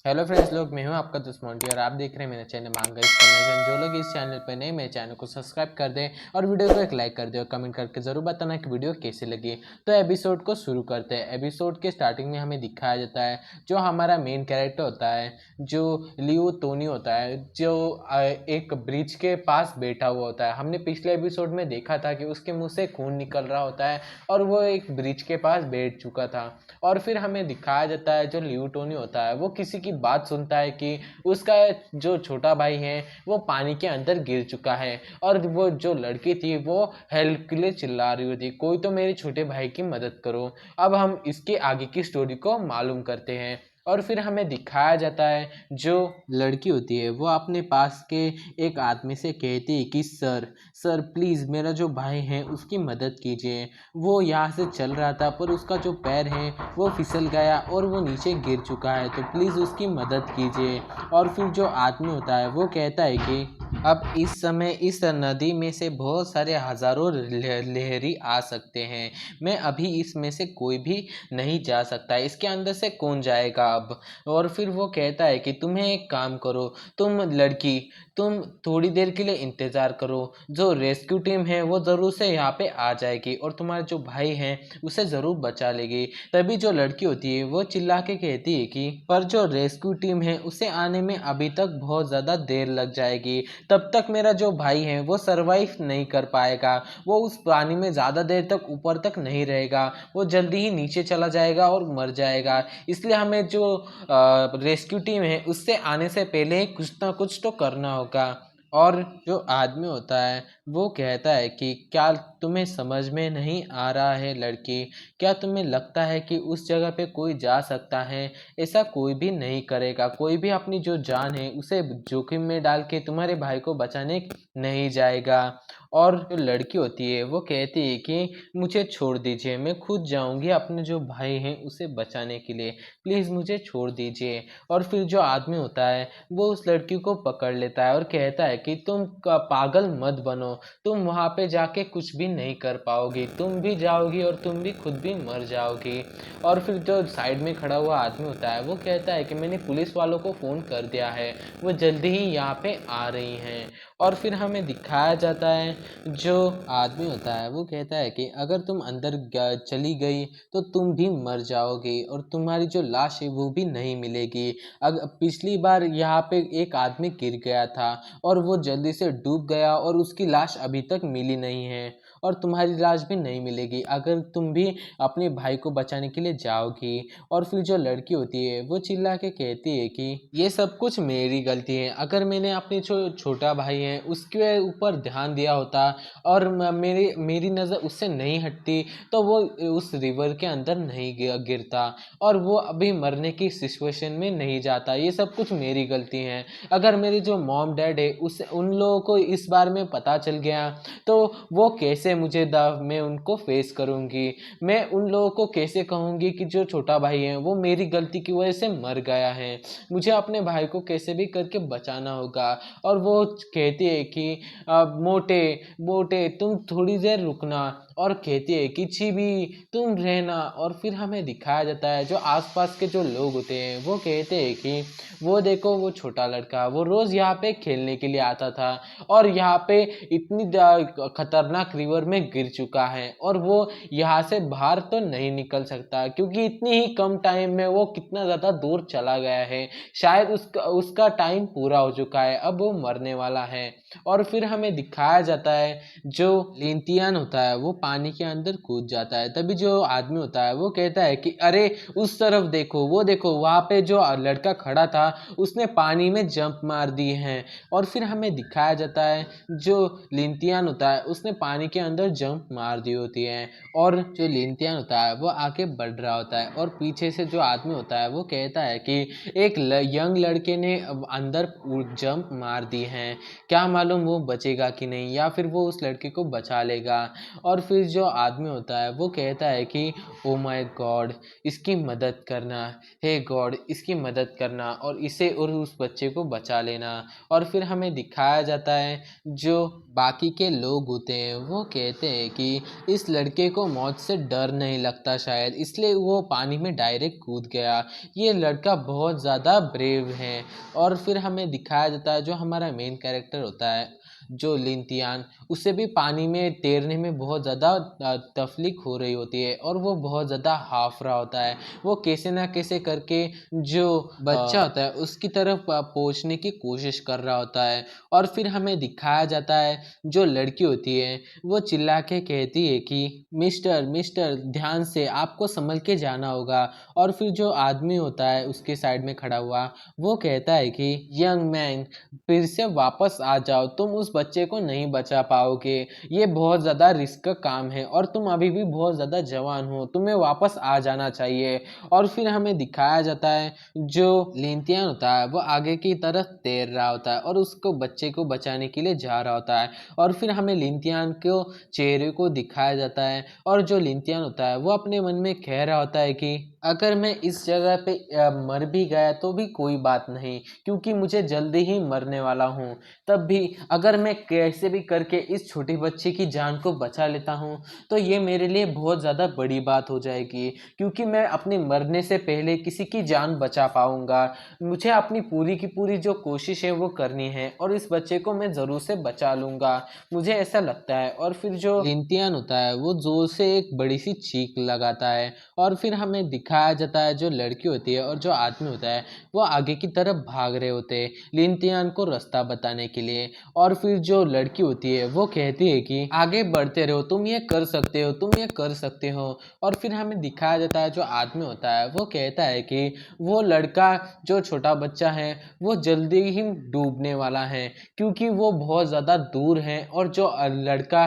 Hello friends लोग, मैं हूं आपका दोस्त मोंटी और आप देख रहे हैं मेरा चैनल मांगा इन्फॉर्मेशन। जो लोग इस चैनल पर नए, मेरे चैनल को सब्सक्राइब कर दें और वीडियो को एक लाइक कर दें और कमेंट करके ज़रूर बताना कि वीडियो कैसी लगी। तो एपिसोड को शुरू करते हैं। एपिसोड के स्टार्टिंग में हमें दिखाया जाता है जो हमारा मेन कैरेक्टर होता है, जो लियो टोनी होता है, जो एक ब्रिज के पास बैठा हुआ होता है। हमने पिछले एपिसोड में देखा था कि उसके मुँह से खून निकल रहा होता है और वो एक ब्रिज के पास बैठ चुका था। और फिर हमें दिखाया जाता है जो लियो टोनी होता है वो किसी की बात सुनता है कि उसका जो छोटा भाई है वो पानी के अंदर गिर चुका है। और वो जो लड़की थी वो हेल्प के लिए चिल्ला रही होती, कोई तो मेरे छोटे भाई की मदद करो। अब हम इसके आगे की स्टोरी को मालूम करते हैं। और फिर हमें दिखाया जाता है जो लड़की होती है वो अपने पास के एक आदमी से कहती है कि सर सर प्लीज़ मेरा जो भाई है उसकी मदद कीजिए। वो यहाँ से चल रहा था पर उसका जो पैर है वो फिसल गया और वो नीचे गिर चुका है, तो प्लीज़ उसकी मदद कीजिए। और फिर जो आदमी होता है वो कहता है कि अब इस समय इस नदी में से बहुत सारे हज़ारों लहरी आ सकते हैं, मैं अभी इसमें से कोई भी नहीं जा सकता, इसके अंदर से कौन जाएगा अब। और फिर वो कहता है कि तुम्हें एक काम करो, तुम लड़की तुम थोड़ी देर के लिए इंतज़ार करो, जो रेस्क्यू टीम है वो ज़रूर से यहाँ पे आ जाएगी और तुम्हारा जो भाई है उसे ज़रूर बचा लेगी। तभी जो लड़की होती है वो चिल्ला के कहती है कि पर जो रेस्क्यू टीम है उसे आने में अभी तक बहुत ज़्यादा देर लग जाएगी, तब तक मेरा जो भाई है वो सरवाइव नहीं कर पाएगा, वो उस पानी में ज़्यादा देर तक ऊपर तक नहीं रहेगा, वो जल्दी ही नीचे चला जाएगा और मर जाएगा। इसलिए हमें जो रेस्क्यू टीम है उससे आने से पहले कुछ ना कुछ तो करना होगा। और जो आदमी होता है वो कहता है कि क्या तुम्हें समझ में नहीं आ रहा है लड़की, क्या तुम्हें लगता है कि उस जगह पे कोई जा सकता है? ऐसा कोई भी नहीं करेगा, कोई भी अपनी जो जान है उसे जोखिम में डाल के तुम्हारे भाई को बचाने नहीं जाएगा। और जो लड़की होती है वो कहती है कि मुझे छोड़ दीजिए, मैं खुद जाऊंगी अपने जो भाई हैं उसे बचाने के लिए, प्लीज़ मुझे छोड़ दीजिए। और फिर जो आदमी होता है वो उस लड़की को पकड़ लेता है और कहता है कि तुम पागल मत बनो, तुम वहाँ पे जाके कुछ भी नहीं कर पाओगी, तुम भी जाओगी और तुम भी खुद भी मर जाओगी। और फिर जो साइड में खड़ा हुआ आदमी होता है वो कहता है कि मैंने पुलिस वालों को फ़ोन कर दिया है, वो जल्दी ही यहाँ पे आ रही हैं। और फिर हमें दिखाया जाता है जो आदमी होता है वो कहता है कि अगर तुम अंदर चली गई तो तुम भी मर जाओगी और तुम्हारी जो लाश है वो भी नहीं मिलेगी। पिछली बार यहाँ पे एक आदमी गिर गया था और वो जल्दी से डूब गया और उसकी लाश अभी तक मिली नहीं है और तुम्हारी लाश भी नहीं मिलेगी अगर तुम भी अपने भाई को बचाने के लिए जाओगी। और फिर जो लड़की होती है वो चिल्ला के कहती है कि ये सब कुछ मेरी गलती है, अगर मैंने अपने जो छोटा भाई है उसके ऊपर ध्यान दिया होता और मेरी नज़र उससे नहीं हटती तो वो उस रिवर के अंदर नहीं गिरता और वो अभी मरने की सिचुएशन में नहीं जाता। ये सब कुछ मेरी गलती है। अगर मेरे जो मॉम डैड है उस उन लोगों को इस बारे में पता चल गया तो वो कैसे मुझे मैं उनको फेस करूँगी, मैं उन लोगों को कैसे कहूँगी कि जो छोटा भाई है वो मेरी गलती की वजह से मर गया है, मुझे अपने भाई को कैसे भी करके बचाना होगा। और वो कहती है कि मोटे मोटे तुम थोड़ी देर रुकना, और कहती है कि चिबी तुम रहना। और फिर हमें दिखाया जाता है जो आसपास के जो लोग होते हैं वो कहते हैं कि वो देखो वो छोटा लड़का वो रोज़ यहाँ पे खेलने के लिए आता था और यहाँ पे इतनी खतरनाक रिवर में गिर चुका है और वो यहाँ से बाहर तो नहीं निकल सकता क्योंकि इतनी ही कम टाइम में वो कितना ज़्यादा दूर चला गया है, शायद उसका उसका टाइम पूरा हो चुका है, अब वो मरने वाला है। और फिर हमें दिखाया जाता है जो लिंटियन होता है वो पानी के अंदर कूद जाता है। तभी जो आदमी होता है वो कहता है कि अरे उस तरफ देखो, वो देखो वहाँ पे जो लड़का खड़ा था उसने पानी में जंप मार दी है। और फिर हमें दिखाया जाता है जो लिंटियन होता है उसने पानी के अंदर जंप मार दी होती है और जो लिंटियन होता है वो आगे बढ़ रहा होता है और पीछे से जो आदमी होता है वो कहता है कि एक यंग लड़के ने अंदर जंप मार दी है, क्या मालूम वो बचेगा कि नहीं या फिर वो उस लड़के को बचा लेगा। और फिर फिर जो आदमी होता है वो कहता है कि ओ माय गॉड, इसकी मदद करना, हे गॉड इसकी मदद करना और इसे और उस बच्चे को बचा लेना। और फिर हमें दिखाया जाता है जो बाकी के लोग होते हैं वो कहते हैं कि इस लड़के को मौत से डर नहीं लगता शायद, इसलिए वो पानी में डायरेक्ट कूद गया, ये लड़का बहुत ज़्यादा ब्रेव है। और फिर हमें दिखाया जाता है जो हमारा मेन कैरेक्टर होता है जो लिंतियान, उसे भी पानी में तैरने में बहुत ज़्यादा तकलीफ हो रही होती है और वो बहुत ज़्यादा हाफ रहा होता है। वो कैसे ना कैसे करके जो बच्चा होता है उसकी तरफ पहुंचने की कोशिश कर रहा होता है। और फिर हमें दिखाया जाता है जो लड़की होती है वो चिल्ला के कहती है कि मिस्टर मिस्टर ध्यान से, आपको संभल के जाना होगा। और फिर जो आदमी होता है उसके साइड में खड़ा हुआ वो कहता है कि यंग मैन, फिर से वापस आ जाओ, तुम उस बच्चे को नहीं बचा पाओगे, ये बहुत ज़्यादा रिस्क का काम है और तुम अभी भी बहुत ज़्यादा जवान हो, तुम्हें वापस आ जाना चाहिए। और फिर हमें दिखाया जाता है जो लिंतियान होता है वो आगे की तरफ तैर रहा होता है और उसको बच्चे को बचाने के लिए जा रहा होता है। और फिर हमें लिंतियान को चेहरे को दिखाया जाता है और जो लिंतियान होता है वो अपने मन में कह रहा होता है कि अगर मैं इस जगह पे मर भी गया तो भी कोई बात नहीं, क्योंकि मुझे जल्दी ही मरने वाला हूँ। तब भी अगर मैं कैसे भी करके इस छोटे बच्चे की जान को बचा लेता हूँ तो ये मेरे लिए बहुत ज़्यादा बड़ी बात हो जाएगी, क्योंकि मैं अपने मरने से पहले किसी की जान बचा पाऊँगा। मुझे अपनी पूरी की पूरी जो कोशिश है वो करनी है और इस बच्चे को मैं ज़रूर से बचा लूँगा, मुझे ऐसा लगता है। और फिर जो लिंतियान होता है वो ज़ोर से एक बड़ी सी चीख लगाता है और फिर हमें दिखाया जाता है जो लड़की होती है और जो आदमी होता है वो आगे की तरफ भाग रहे होते हैं लिंतियान को रास्ता बताने के लिए। और फिर जो लड़की होती है वो कहती है कि आगे बढ़ते रहो, तुम ये कर सकते हो, तुम ये कर सकते हो। और फिर हमें दिखाया जाता है जो आदमी होता है वो कहता है कि वो लड़का जो छोटा बच्चा है वो जल्दी ही डूबने वाला है, क्योंकि वो बहुत ज़्यादा दूर है और जो लड़का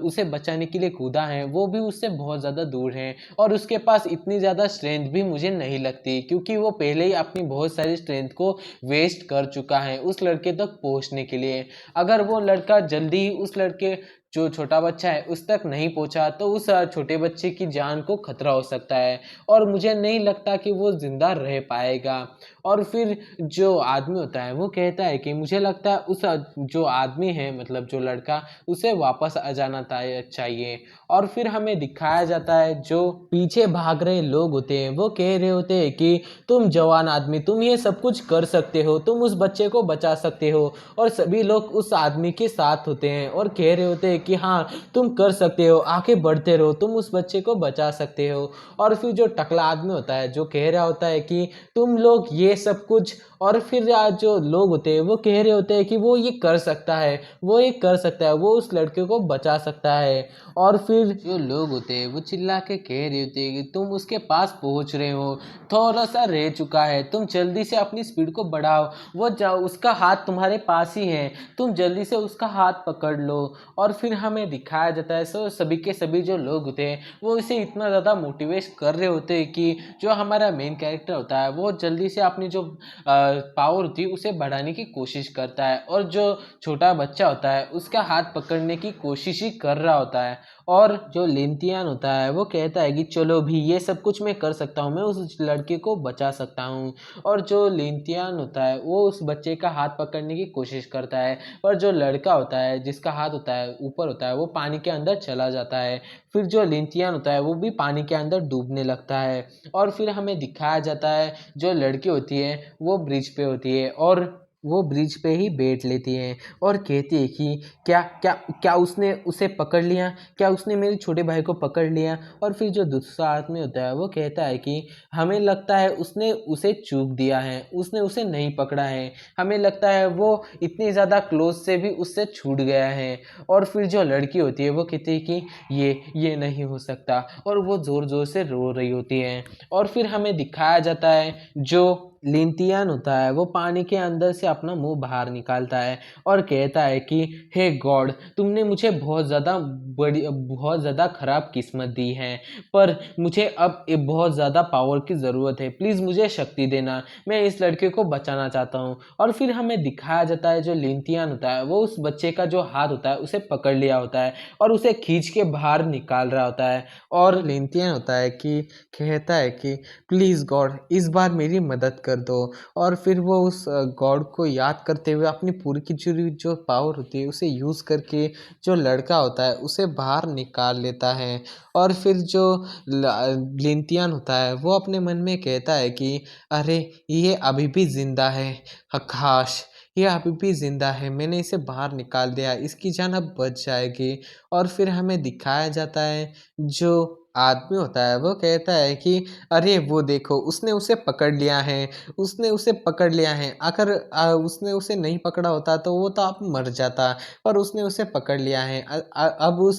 उसे बचाने के लिए कूदा है वो भी उससे बहुत ज़्यादा दूर है और उसके पास इतनी ज़्यादा स्ट्रेंथ भी मुझे नहीं लगती, क्योंकि वो पहले ही अपनी बहुत सारी स्ट्रेंथ को वेस्ट कर चुका है उस लड़के तक पहुंचने के लिए। अगर वो लड़का जल्दी ही उस लड़के जो छोटा बच्चा है उस तक नहीं पहुंचा तो उस छोटे बच्चे की जान को खतरा हो सकता है और मुझे नहीं लगता कि वो जिंदा रह पाएगा। और फिर जो आदमी होता है वो कहता है कि मुझे लगता है उस जो आदमी है, मतलब जो लड़का, उसे वापस आ जाना चाहिए। और फिर हमें दिखाया जाता है जो पीछे भाग रहे लोग होते हैं वो कह रहे होते हैं कि तुम जवान आदमी, तुम ये सब कुछ कर सकते हो, तुम उस बच्चे को बचा सकते हो। और सभी लोग उस आदमी के साथ होते हैं और कह रहे होते हैं कि हाँ तुम कर सकते हो, आगे बढ़ते रहो, तुम उस बच्चे को बचा सकते हो। और फिर जो टकला आदमी होता है जो कह रहा होता है कि तुम लोग ये सब कुछ, और फिर जो लोग होते हैं वो कह रहे होते हैं कि वो ये कर सकता है, वो ये कर सकता है, वो उस लड़के को बचा सकता है। और फिर जो लोग होते हैं वो चिल्ला के कह रहे होते हैं कि तुम उसके पास पहुंच रहे हो, थोड़ा सा रह चुका है, तुम जल्दी से अपनी स्पीड को बढ़ाओ, वो जाओ, उसका हाथ तुम्हारे पास ही है, तुम जल्दी से उसका हाथ पकड़ लो। और फिर हमें दिखाया जाता है सभी के सभी जो लोग होते हैं वो इसे इतना ज़्यादा मोटिवेट कर रहे होते हैं कि जो हमारा मेन कैरेक्टर होता है वो जल्दी से अपनी जो पावर होती है उसे बढ़ाने की कोशिश करता है और जो छोटा बच्चा होता है उसका हाथ पकड़ने की कोशिश ही कर रहा होता है। और जो लिंतियान होता है वो कहता है कि चलो भी, ये सब कुछ मैं कर सकता हूँ, मैं उस लड़के को बचा सकता हूँ। और जो लिंतियान होता है वो उस बच्चे का हाथ पकड़ने की कोशिश करता है, पर जो लड़का होता है जिसका हाथ होता है ऊपर होता है वो पानी के अंदर चला जाता है। फिर जो लिंतियान होता है वो भी पानी के अंदर डूबने लगता है। और फिर हमें दिखाया जाता है जो लड़की होती है वो ब्रिज पे होती है और वो ब्रिज पे ही बैठ लेती है और कहती है कि क्या क्या क्या उसने उसे पकड़ लिया, क्या उसने मेरे छोटे भाई को पकड़ लिया। और फिर जो दूसरा आदमी होता है वो कहता है कि हमें लगता है उसने उसे चूक दिया है, उसने उसे नहीं पकड़ा है, हमें लगता है वो इतनी ज़्यादा क्लोज से भी उससे छूट गया है। और फिर जो लड़की होती है वो कहती है कि ये नहीं हो सकता और वो ज़ोर ज़ोर से रो रही होती है। और फिर हमें दिखाया जाता है जो लिंटियान होता है वो पानी के अंदर से अपना मुंह बाहर निकालता है और कहता है कि हे गॉड, तुमने मुझे बहुत ज़्यादा खराब किस्मत दी है, पर मुझे अब बहुत ज़्यादा पावर की ज़रूरत है, प्लीज़ मुझे शक्ति देना, मैं इस लड़के को बचाना चाहता हूँ। और फिर हमें दिखाया जाता है जो लिंटियान होता है वो उस बच्चे का जो हाथ होता है उसे पकड़ लिया होता है और उसे खींच के बाहर निकाल रहा होता है। और लिंटियान होता है कि कहता है कि प्लीज़ गॉड, इस बार मेरी मदद कर दो। और फिर वो उस गॉड को याद करते हुए अपनी पूरी की जो पावर होती है उसे यूज़ करके जो लड़का होता है उसे बाहर निकाल लेता है। और फिर जो लिंटियान होता है वो अपने मन में कहता है कि अरे, ये अभी भी ज़िंदा है, काश ये अभी भी ज़िंदा है, मैंने इसे बाहर निकाल दिया, इसकी जान अब बच जाएगी। और फिर हमें दिखाया जाता है जो आदमी होता है वो कहता है कि अरे वो देखो, उसने उसे पकड़ लिया है, उसने उसे पकड़ लिया है, अगर उसने उसे नहीं पकड़ा होता तो वो तो अब मर जाता, पर उसने उसे पकड़ लिया है, अब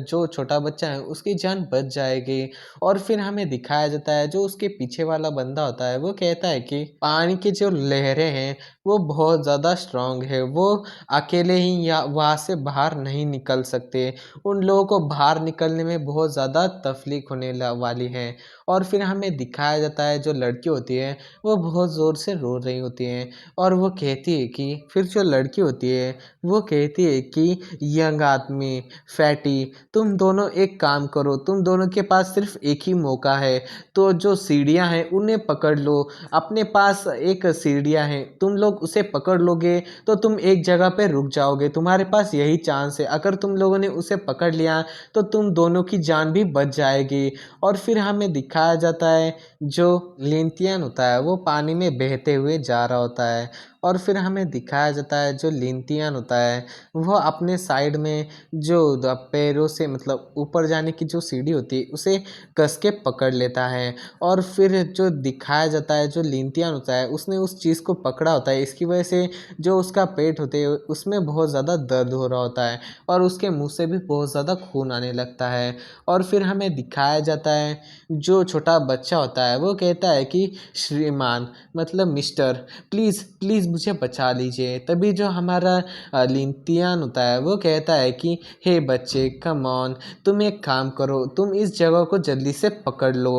जो छोटा बच्चा है उसकी जान बच जाएगी। और फिर हमें दिखाया जाता है जो उसके पीछे वाला बंदा होता है वो कहता है कि पानी की जो लहरें हैं वो बहुत ज़्यादा स्ट्रांग है, वो अकेले ही या वहाँ से बाहर नहीं निकल सकते, उन लोगों को बाहर निकलने में बहुत ज़्यादा तकलीफ होने वाली है। और फिर हमें दिखाया जाता है जो लड़की होती है वो बहुत ज़ोर से रो रही होती है और वो कहती है कि फिर जो लड़की होती है वो कहती है कि यंग आदमी, फैटी, तुम दोनों एक काम करो, तुम दोनों के पास सिर्फ एक ही मौका है, तो जो सीढ़ियाँ हैं उन्हें पकड़ लो, अपने पास एक सीढ़ियाँ हैं, तुम लोग उसे पकड़ लोगे तो तुम एक जगह पे रुक जाओगे, तुम्हारे पास यही चांस है, अगर तुम लोगों ने उसे पकड़ लिया तो तुम दोनों की जान भी बच जाएगी। और फिर हमें दिखाया जाता है जो लिंटियन होता है वो पानी में बहते हुए जा रहा होता है। और फिर हमें दिखाया जाता है जो लिंटियन होता है वह अपने साइड में जो पैरों से मतलब ऊपर जाने की जो सीढ़ी होती है उसे कस के पकड़ लेता है। और फिर जो दिखाया जाता है जो लिंटियन होता है उसने उस चीज़ को पकड़ा होता है, इसकी वजह से जो उसका पेट होते है उसमें बहुत ज़्यादा दर्द हो रहा होता है और उसके मुंह से भी बहुत ज़्यादा खून आने लगता है। और फिर हमें दिखाया जाता है जो छोटा बच्चा होता है वो कहता है कि श्रीमान, मतलब मिस्टर, प्लीज़ प्लीज़ मुझे बचा लीजिए। तभी जो हमारा लिंटियन होता है वो कहता है कि हे बच्चे, कम ऑन, तुम एक काम करो, तुम इस जगह को जल्दी से पकड़ लो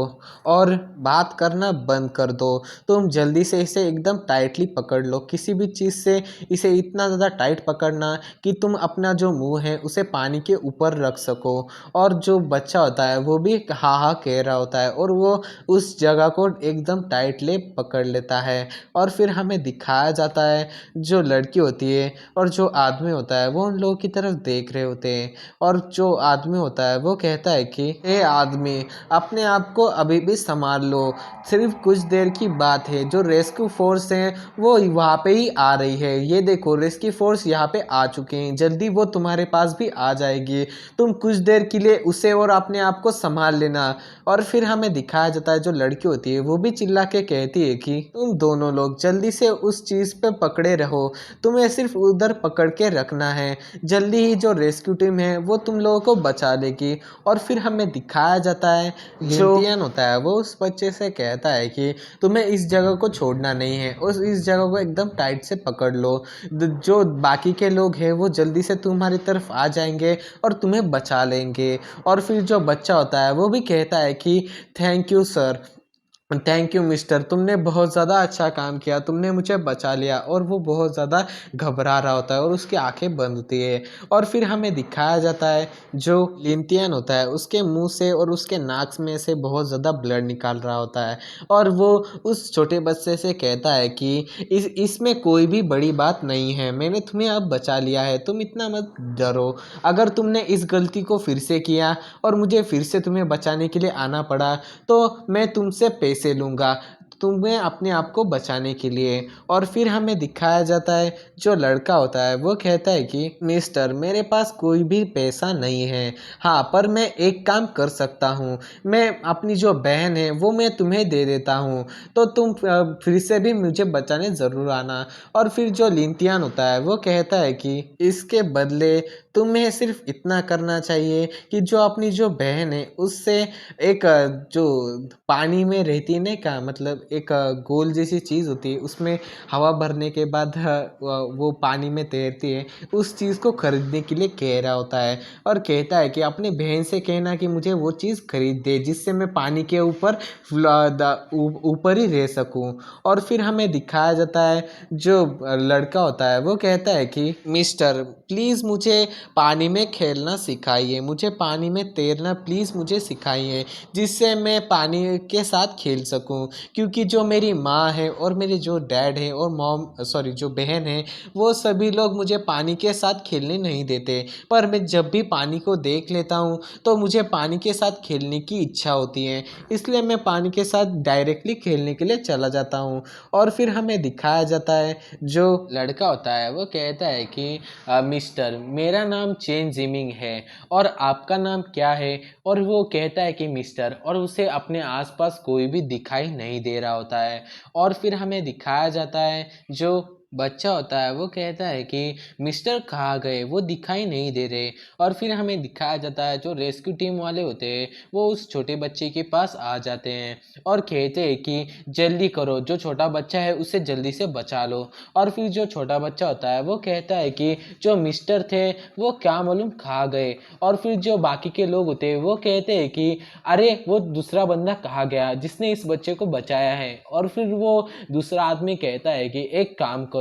और बात करना बंद कर दो, तुम जल्दी से इसे एकदम टाइटली पकड़ लो, किसी भी चीज़ से इसे इतना ज़्यादा टाइट पकड़ना कि तुम अपना जो मुंह है उसे पानी के ऊपर रख सको। और जो बच्चा होता है वो भी हा हा कह रहा होता है और वो उस जगह को एकदम टाइटली पकड़ लेता है। और फिर हमें दिखाया जाता है जो लड़की होती है और जो आदमी होता है वो उन लोगों की तरफ देख रहे होते हैं और जो आदमी होता है वो कहता है कि हे आदमी, अपने आप को अभी भी संभाल लो, सिर्फ कुछ देर की बात है, जो रेस्क्यू फोर्स है वो वहाँ पे ही आ रही है, ये देखो रेस्क्यू फोर्स यहाँ पे आ चुके हैं, जल्दी वो तुम्हारे पास भी आ जाएगी, तुम कुछ देर के लिए उसे और अपने आप को संभाल लेना। और फिर हमें दिखाया जाता है जो लड़की होती है वो भी चिल्ला के कहती है कि तुम दोनों लोग जल्दी से उस चीज़ पे पकड़े रहो, तुम्हें सिर्फ उधर पकड़ के रखना है, जल्दी ही जो रेस्क्यू टीम है वो तुम लोगों को बचा लेगी। और फिर हमें दिखाया जाता है जो लिंटियन होता है वो उस बच्चे से कहता है कि तुम्हें इस जगह को छोड़ना नहीं है, उस इस जगह को एकदम टाइट से पकड़ लो, जो बाकी के लोग हैं वो जल्दी से तुम्हारी तरफ आ जाएंगे और तुम्हें बचा लेंगे। और फिर जो बच्चा होता है वो भी कहता है कि thank you sir, thank you mister, तुमने बहुत ज़्यादा अच्छा काम किया, तुमने मुझे बचा लिया। और वो बहुत ज़्यादा घबरा रहा होता है और उसकी आंखें बंद होती है। और फिर हमें दिखाया जाता है जो लिंटियन होता है उसके मुंह से और उसके नाक में से बहुत ज़्यादा ब्लड निकाल रहा होता है और वो उस छोटे बच्चे से कहता है कि इसमें कोई भी बड़ी बात नहीं है, मैंने तुम्हें अब बचा लिया है, तुम इतना मत डरो, अगर तुमने इस गलती को फिर से किया और मुझे फिर से तुम्हें बचाने के लिए आना पड़ा तो मैं तुमसे पैसे लूँगा तुम्हें अपने आप को बचाने के लिए। और फिर हमें दिखाया जाता है जो लड़का होता है वो कहता है कि मिस्टर, मेरे पास कोई भी पैसा नहीं है, हाँ पर मैं एक काम कर सकता हूँ, मैं अपनी जो बहन है वो मैं तुम्हें दे देता हूँ, तो तुम फिर से भी मुझे बचाने ज़रूर आना। और फिर जो लिंटियन होता है वो कहता है कि इसके बदले तुम्हें सिर्फ इतना करना चाहिए कि जो अपनी जो बहन है उससे एक जो पानी में रहती है ना का मतलब एक गोल जैसी चीज़ होती है, उसमें हवा भरने के बाद वो पानी में तैरती है, उस चीज़ को खरीदने के लिए कह रहा होता है। और कहता है कि अपनी बहन से कहना कि मुझे वो चीज़ खरीद दे जिससे मैं पानी के ऊपर ऊपर ही रह सकूं। और फिर हमें दिखाया जाता है जो लड़का होता है वो कहता है कि मिस्टर प्लीज़ मुझे पानी में खेलना सिखाइए, मुझे पानी में तैरना प्लीज़ मुझे सिखाइए, जिससे मैं पानी के साथ खेल सकूं। क्योंकि जो मेरी माँ है और मेरे जो डैड है और मॉम सॉरी जो बहन है, वो सभी लोग मुझे पानी के साथ खेलने नहीं देते। पर मैं जब भी पानी को देख लेता हूँ तो मुझे पानी के साथ खेलने की इच्छा होती है, इसलिए मैं पानी के साथ डायरेक्टली खेलने के लिए चला जाता हूँ। और फिर हमें दिखाया जाता है जो लड़का होता है वो कहता है कि मिस्टर मेरा नाम चेन जिमिंग है और आपका नाम क्या है। और वो कहता है कि मिस्टर, और उसे अपने आसपास कोई भी दिखाई नहीं दे रहा होता है। और फिर हमें दिखाया जाता है जो बच्चा होता है वो कहता है कि मिस्टर कहाँ गए, वो दिखाई नहीं दे रहे। और फिर हमें दिखाया जाता है जो रेस्क्यू टीम वाले होते हैं वो उस छोटे बच्चे के पास आ जाते हैं और कहते हैं कि जल्दी करो, जो छोटा बच्चा है उसे जल्दी से बचा लो। और फिर जो छोटा बच्चा होता है वो कहता है कि जो मिस्टर थे वो क्या मालूम खा गए। और फिर जो बाकी के लोग होते हैं वो कहते हैं कि अरे वो दूसरा बंदा कहाँ गया जिसने इस बच्चे को बचाया है। और फिर वो दूसरा आदमी कहता है कि एक काम करो,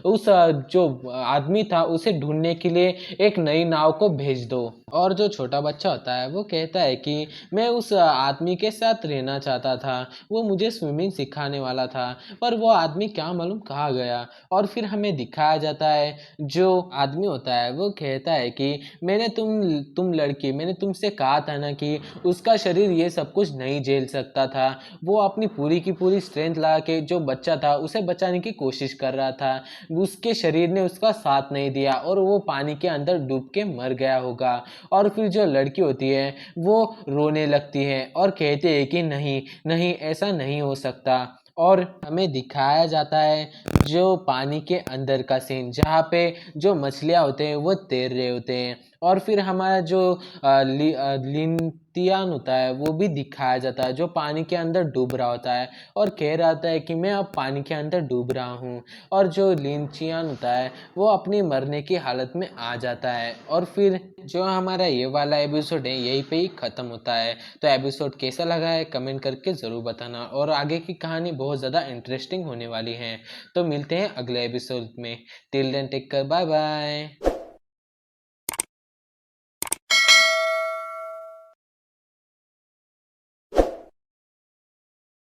उस जो आदमी था उसे ढूंढने के लिए एक नई नाव को भेज दो। और जो छोटा बच्चा होता है वो कहता है कि मैं उस आदमी के साथ रहना चाहता था, वो मुझे स्विमिंग सिखाने वाला था, पर वो आदमी क्या मालूम कहाँ गया। और फिर हमें दिखाया जाता है जो आदमी होता है वो कहता है कि मैंने तुम लड़की, मैंने तुमसे कहा था ना कि उसका शरीर ये सब कुछ नहीं झेल सकता था। वो अपनी पूरी की पूरी स्ट्रेंथ लगा के जो बच्चा था उसे बचाने की कोशिश कर रहा था, उसके शरीर ने उसका साथ नहीं दिया और वो पानी के अंदर डूब के मर गया होगा। और फिर जो लड़की होती है वो रोने लगती है और कहती है कि नहीं नहीं ऐसा नहीं हो सकता। और हमें दिखाया जाता है जो पानी के अंदर का सीन जहाँ पे जो मछलियाँ होते हैं वो तैर रहे होते हैं। और फिर हमारा जो लिनतियान होता है वो भी दिखाया जाता है जो पानी के अंदर डूब रहा होता है और कह रहा होता है कि मैं अब पानी के अंदर डूब रहा हूँ। और जो लिनचियान होता है वो अपनी मरने की हालत में आ जाता है। और फिर जो हमारा ये वाला एपिसोड है यहीं पे ही ख़त्म होता है। तो एपिसोड कैसा लगा है कमेंट करके ज़रूर बताना, और आगे की कहानी बहुत ज़्यादा इंटरेस्टिंग होने वाली है। तो मिलते हैं अगले एपिसोड में। Till then take care, bye bye.